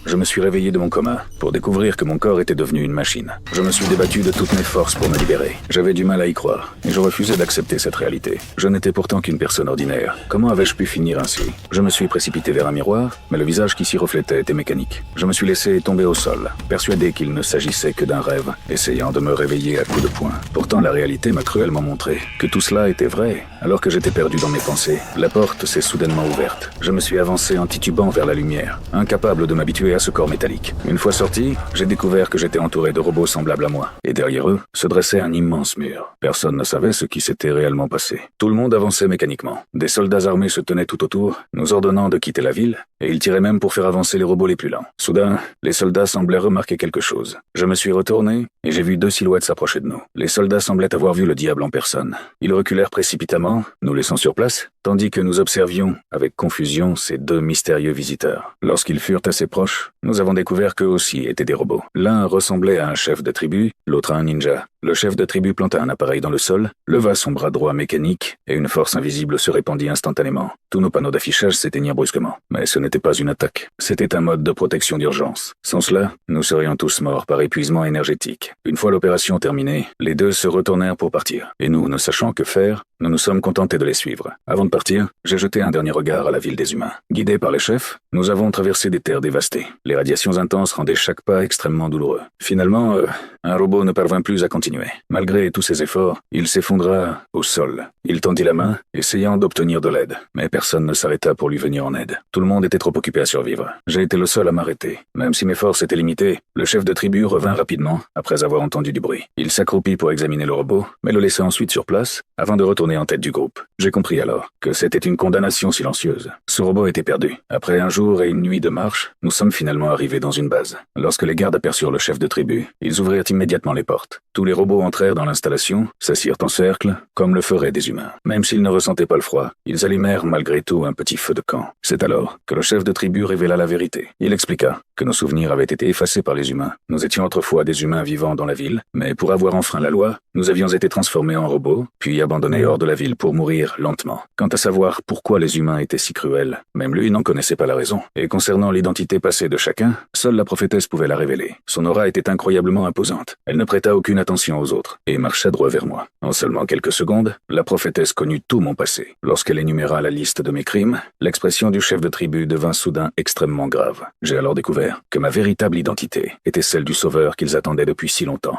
Je me suis réveillé de mon coma pour découvrir que mon corps était devenu une machine. Je me suis débattu de toutes mes forces pour me libérer. J'avais du mal à y croire, et je refusais d'accepter cette réalité. Je n'étais pourtant qu'une personne ordinaire. Comment avais-je pu finir ainsi? Je me suis précipité vers un miroir, mais le visage qui s'y reflétait était mécanique. Je me suis laissé tomber au sol, persuadé qu'il ne s'agissait que d'un rêve, essayant de me réveiller à coups de poing. Pourtant, la réalité m'a cruellement montré que tout cela était vrai. Alors que j'étais perdu dans mes pensées, la porte s'est soudainement ouverte. Je me suis avancé en titubant vers la lumière, incapable de m'habituer à ce corps métallique. Une fois sorti, j'ai découvert que j'étais entouré de robots semblables à moi. Et derrière eux, se dressait un immense mur. Personne ne savait ce qui s'était réellement passé. Tout le monde avançait mécaniquement. Des soldats armés se tenaient tout autour, nous ordonnant de quitter la ville, et ils tiraient même pour faire avancer les robots les plus lents. Soudain, les soldats semblaient remarquer quelque chose. Je me suis retourné, et j'ai vu deux silhouettes s'approcher de nous. Les soldats semblaient avoir vu le diable en personne. Ils reculèrent précipitamment, nous laissant sur place, tandis que nous observions, avec confusion, ces deux mystérieux visiteurs. Lorsqu'ils furent assez proches, nous avons découvert qu'eux aussi étaient des robots. L'un ressemblait à un chef de tribu, l'autre à un ninja. Le chef de tribu planta un appareil dans le sol, leva son bras droit mécanique, et une force invisible se répandit instantanément. Tous nos panneaux d'affichage s'éteignirent brusquement. Mais ce n'était pas une attaque. C'était un mode de protection d'urgence. Sans cela, nous serions tous morts par épuisement énergétique. Une fois l'opération terminée, les deux se retournèrent pour partir. Et nous, ne sachant que faire, nous nous sommes contentés de les suivre. Avant de partir, j'ai jeté un dernier regard à la ville des humains. Guidés par les chefs, nous avons traversé des terres dévastées. Les radiations intenses rendaient chaque pas extrêmement douloureux. Finalement, un robot ne parvint plus à continuer. Malgré tous ses efforts, il s'effondra au sol. Il tendit la main, essayant d'obtenir de l'aide. Mais personne ne s'arrêta pour lui venir en aide. Tout le monde était trop occupé à survivre. J'ai été le seul à m'arrêter. Même si mes forces étaient limitées, le chef de tribu revint rapidement, après avoir entendu du bruit. Il s'accroupit pour examiner le robot, mais le laissa ensuite sur place, avant de retourner en tête du groupe. J'ai compris alors que c'était une condamnation silencieuse. Ce robot était perdu. Après un jour et une nuit de marche, nous sommes finalement arrivés dans une base. Lorsque les gardes aperçurent le chef de tribu, ils ouvrirent immédiatement les portes. Tous les robots entrèrent dans l'installation, s'assirent en cercle, comme le feraient des humains. Même s'ils ne ressentaient pas le froid, ils allumèrent malgré tout un petit feu de camp. C'est alors que le chef de tribu révéla la vérité. Il expliqua que nos souvenirs avaient été effacés par les humains. Nous étions autrefois des humains vivant dans la ville, mais pour avoir enfreint la loi, nous avions été transformés en robots, puis abandonnés hors de la ville pour mourir lentement. Quant à savoir pourquoi les humains étaient si cruels, même lui n'en connaissait pas la raison. Et concernant l'identité passée de chacun, seule la prophétesse pouvait la révéler. Son aura était incroyablement imposante. Elle ne prêta aucune attention aux autres, et marcha droit vers moi. En seulement quelques secondes, la prophétesse connut tout mon passé. Lorsqu'elle énuméra la liste de mes crimes, l'expression du chef de tribu devint soudain extrêmement grave. J'ai alors découvert que ma véritable identité était celle du sauveur qu'ils attendaient depuis si longtemps.